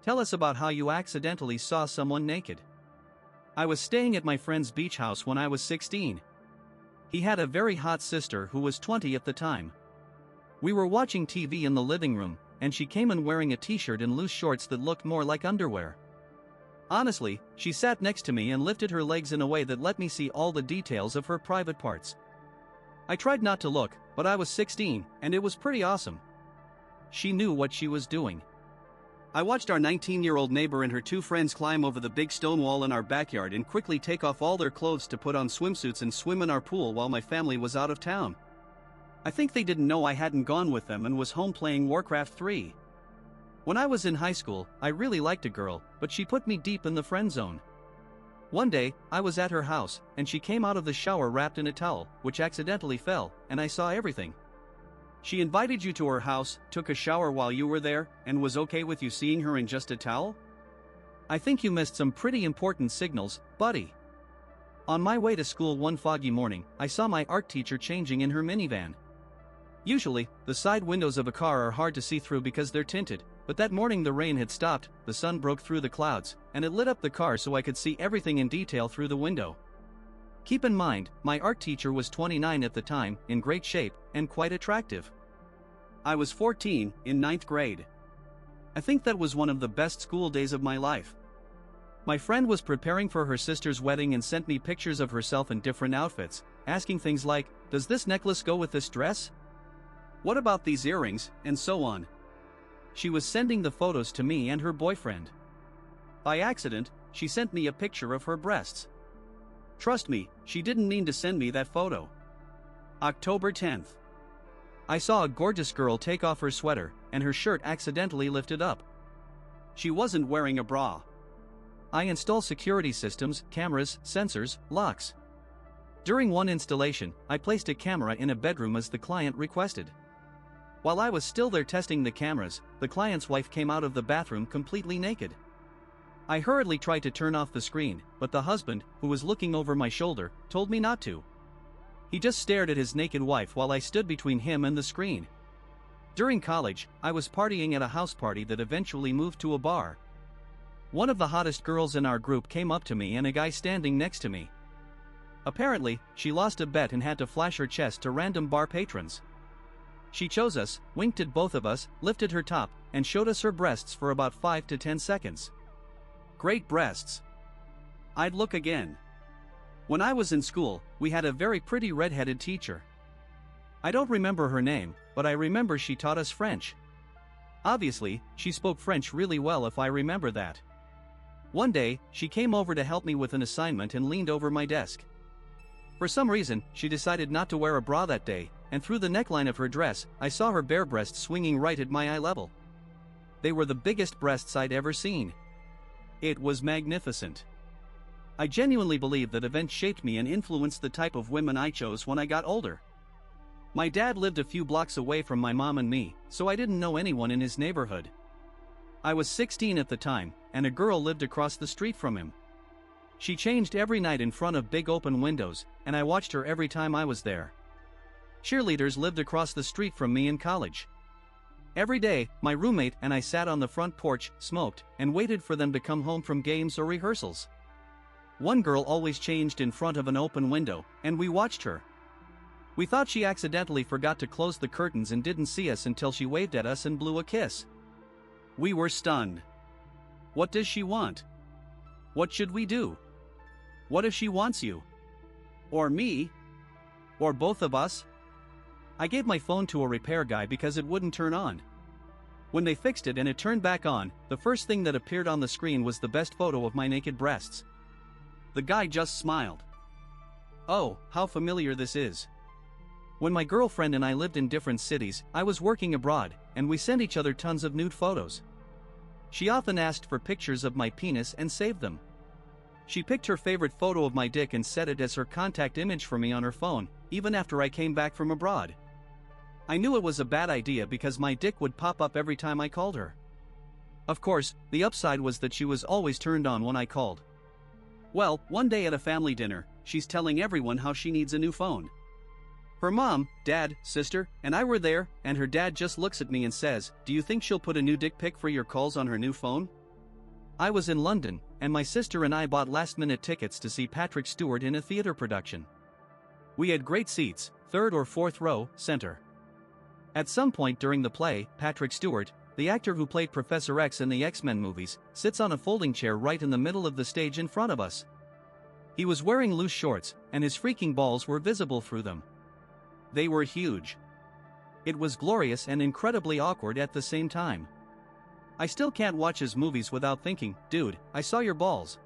Tell us about how you accidentally saw someone naked. I was staying at my friend's beach house when I was 16. He had a very hot sister who was 20 at the time. We were watching TV in the living room, and she came in wearing a t-shirt and loose shorts that looked more like underwear. Honestly, she sat next to me and lifted her legs in a way that let me see all the details of her private parts. I tried not to look, but I was 16, and it was pretty awesome. She knew what she was doing. I watched our 19-year-old neighbor and her two friends climb over the big stone wall in our backyard and quickly take off all their clothes to put on swimsuits and swim in our pool while my family was out of town. I think they didn't know I hadn't gone with them and was home playing Warcraft 3. When I was in high school, I really liked a girl, but she put me deep in the friend zone. One day, I was at her house, and she came out of the shower wrapped in a towel, which accidentally fell, and I saw everything. She invited you to her house, took a shower while you were there, and was okay with you seeing her in just a towel? I think you missed some pretty important signals, buddy. On my way to school one foggy morning, I saw my art teacher changing in her minivan. Usually, the side windows of a car are hard to see through because they're tinted, but that morning the rain had stopped, the sun broke through the clouds, and it lit up the car so I could see everything in detail through the window. Keep in mind, my art teacher was 29 at the time, in great shape, and quite attractive. I was 14, in 9th grade. I think that was one of the best school days of my life. My friend was preparing for her sister's wedding and sent me pictures of herself in different outfits, asking things like, "Does this necklace go with this dress? What about these earrings?" and so on. She was sending the photos to me and her boyfriend. By accident, she sent me a picture of her breasts. Trust me, she didn't mean to send me that photo. October 10th. I saw a gorgeous girl take off her sweater, and her shirt accidentally lifted up. She wasn't wearing a bra. I install security systems, cameras, sensors, locks. During one installation, I placed a camera in a bedroom as the client requested. While I was still there testing the cameras, the client's wife came out of the bathroom completely naked. I hurriedly tried to turn off the screen, but the husband, who was looking over my shoulder, told me not to. He just stared at his naked wife while I stood between him and the screen. During college, I was partying at a house party that eventually moved to a bar. One of the hottest girls in our group came up to me and a guy standing next to me. Apparently, she lost a bet and had to flash her chest to random bar patrons. She chose us, winked at both of us, lifted her top, and showed us her breasts for about 5 to 10 seconds. Great breasts. I'd look again. When I was in school, we had a very pretty red-headed teacher. I don't remember her name, but I remember she taught us French. Obviously, she spoke French really well if I remember that. One day, she came over to help me with an assignment and leaned over my desk. For some reason, she decided not to wear a bra that day, and through the neckline of her dress, I saw her bare breasts swinging right at my eye level. They were the biggest breasts I'd ever seen. It was magnificent. I genuinely believe that events shaped me and influenced the type of women I chose when I got older. My dad lived a few blocks away from my mom and me, so I didn't know anyone in his neighborhood. I was 16 at the time, and a girl lived across the street from him. She changed every night in front of big open windows, and I watched her every time I was there. Cheerleaders lived across the street from me in college. Every day, my roommate and I sat on the front porch, smoked, and waited for them to come home from games or rehearsals. One girl always changed in front of an open window, and we watched her. We thought she accidentally forgot to close the curtains and didn't see us until she waved at us and blew a kiss. We were stunned. What does she want? What should we do? What if she wants you? Or me? Or both of us? I gave my phone to a repair guy because it wouldn't turn on. When they fixed it and it turned back on, the first thing that appeared on the screen was the best photo of my naked breasts. The guy just smiled. Oh, how familiar this is. When my girlfriend and I lived in different cities, I was working abroad, and we sent each other tons of nude photos. She often asked for pictures of my penis and saved them. She picked her favorite photo of my dick and set it as her contact image for me on her phone, even after I came back from abroad. I knew it was a bad idea because my dick would pop up every time I called her. Of course, the upside was that she was always turned on when I called. Well, one day at a family dinner, she's telling everyone how she needs a new phone. Her mom, dad, sister, and I were there, and her dad just looks at me and says, "Do you think she'll put a new dick pic for your calls on her new phone?" I was in London, and my sister and I bought last-minute tickets to see Patrick Stewart in a theater production. We had great seats, third or fourth row, center. At some point during the play, Patrick Stewart, the actor who played Professor X in the X-Men movies, sits on a folding chair right in the middle of the stage in front of us. He was wearing loose shorts, and his freaking balls were visible through them. They were huge. It was glorious and incredibly awkward at the same time. I still can't watch his movies without thinking, dude, I saw your balls.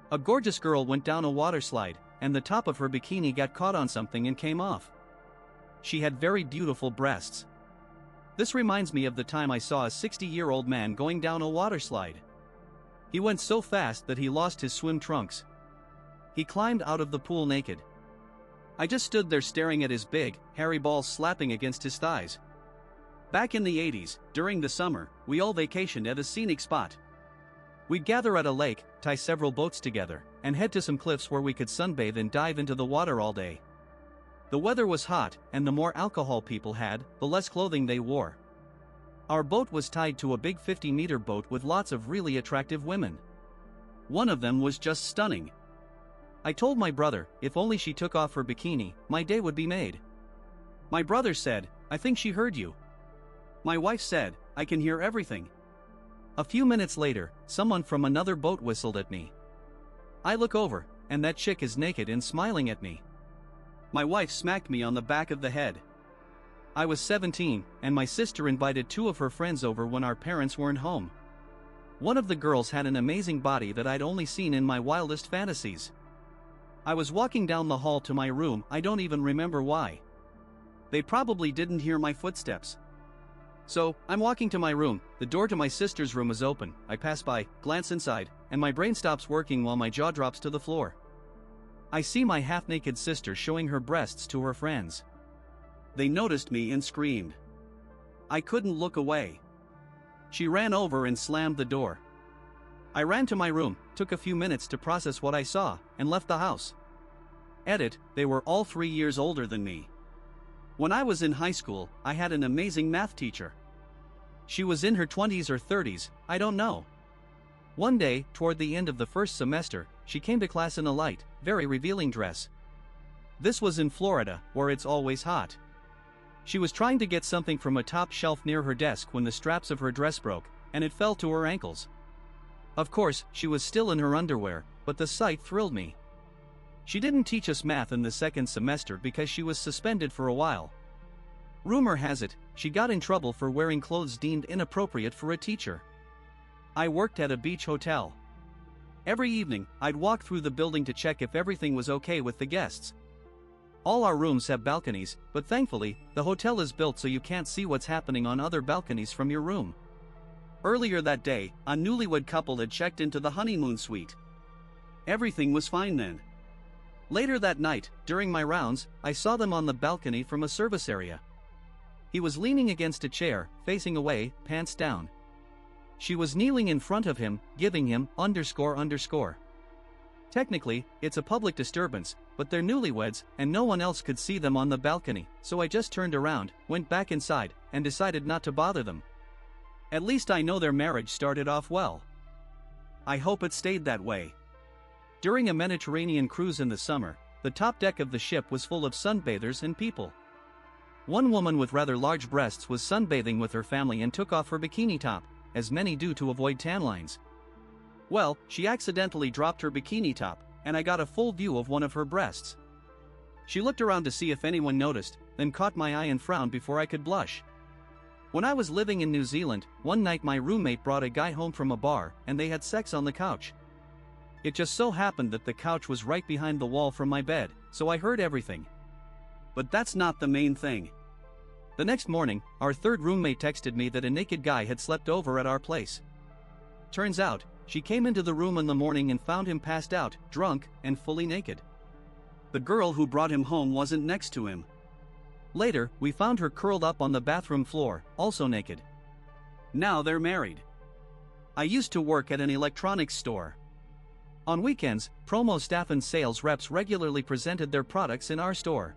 A gorgeous girl went down a water slide, and the top of her bikini got caught on something and came off. She had very beautiful breasts. This reminds me of the time I saw a 60-year-old man going down a water slide. He went so fast that he lost his swim trunks. He climbed out of the pool naked. I just stood there staring at his big, hairy balls slapping against his thighs. Back in the 80s, during the summer, we all vacationed at a scenic spot. We'd gather at a lake, tie several boats together, and head to some cliffs where we could sunbathe and dive into the water all day. The weather was hot, and the more alcohol people had, the less clothing they wore. Our boat was tied to a big 50-meter boat with lots of really attractive women. One of them was just stunning. I told my brother, if only she took off her bikini, my day would be made. My brother said, I think she heard you. My wife said, I can hear everything. A few minutes later, someone from another boat whistled at me. I look over, and that chick is naked and smiling at me. My wife smacked me on the back of the head. I was 17, and my sister invited two of her friends over when our parents weren't home. One of the girls had an amazing body that I'd only seen in my wildest fantasies. I was walking down the hall to my room, I don't even remember why. They probably didn't hear my footsteps. So, I'm walking to my room, the door to my sister's room is open, I pass by, glance inside, and my brain stops working while my jaw drops to the floor. I see my half-naked sister showing her breasts to her friends. They noticed me and screamed. I couldn't look away. She ran over and slammed the door. I ran to my room, took a few minutes to process what I saw, and left the house. Edit, they were all 3 years older than me. When I was in high school, I had an amazing math teacher. She was in her 20s or 30s, I don't know. One day, toward the end of the first semester, she came to class in a light, very revealing dress. This was in Florida, where it's always hot. She was trying to get something from a top shelf near her desk when the straps of her dress broke, and it fell to her ankles. Of course, she was still in her underwear, but the sight thrilled me. She didn't teach us math in the second semester because she was suspended for a while. Rumor has it, she got in trouble for wearing clothes deemed inappropriate for a teacher. I worked at a beach hotel. Every evening, I'd walk through the building to check if everything was okay with the guests. All our rooms have balconies, but thankfully, the hotel is built so you can't see what's happening on other balconies from your room. Earlier that day, a newlywed couple had checked into the honeymoon suite. Everything was fine then. Later that night, during my rounds, I saw them on the balcony from a service area. He was leaning against a chair, facing away, pants down. She was kneeling in front of him, giving him __. Technically, it's a public disturbance, but they're newlyweds, and no one else could see them on the balcony, so I just turned around, went back inside, and decided not to bother them. At least I know their marriage started off well. I hope it stayed that way. During a Mediterranean cruise in the summer, the top deck of the ship was full of sunbathers and people. One woman with rather large breasts was sunbathing with her family and took off her bikini top, as many do to avoid tan lines. Well, she accidentally dropped her bikini top, and I got a full view of one of her breasts. She looked around to see if anyone noticed, then caught my eye and frowned before I could blush. When I was living in New Zealand, one night my roommate brought a guy home from a bar, and they had sex on the couch. It just so happened that the couch was right behind the wall from my bed, so I heard everything. But that's not the main thing. The next morning, our third roommate texted me that a naked guy had slept over at our place. Turns out, she came into the room in the morning and found him passed out, drunk, and fully naked. The girl who brought him home wasn't next to him. Later, we found her curled up on the bathroom floor, also naked. Now they're married. I used to work at an electronics store. On weekends, promo staff and sales reps regularly presented their products in our store.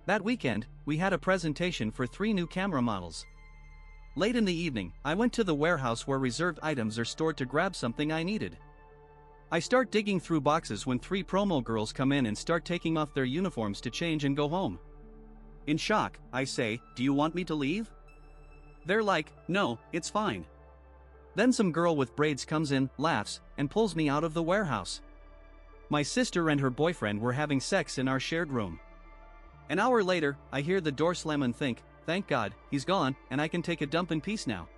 That weekend, we had a presentation for 3 new camera models. Late in the evening, I went to the warehouse where reserved items are stored to grab something I needed. I start digging through boxes when 3 promo girls come in and start taking off their uniforms to change and go home. In shock, I say, "Do you want me to leave?" They're like, "No, it's fine." Then some girl with braids comes in, laughs, and pulls me out of the warehouse. My sister and her boyfriend were having sex in our shared room. An hour later, I hear the door slam and think, "Thank God, he's gone, and I can take a dump in peace now."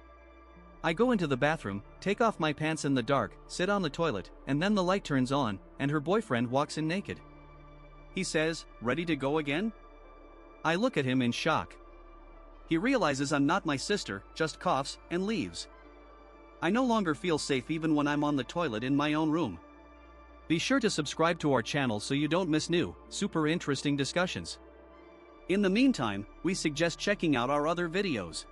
I go into the bathroom, take off my pants in the dark, sit on the toilet, and then the light turns on, and her boyfriend walks in naked. He says, "Ready to go again?" I look at him in shock. He realizes I'm not my sister, just coughs, and leaves. I no longer feel safe even when I'm on the toilet in my own room. Be sure to subscribe to our channel so you don't miss new, super interesting discussions. In the meantime, we suggest checking out our other videos.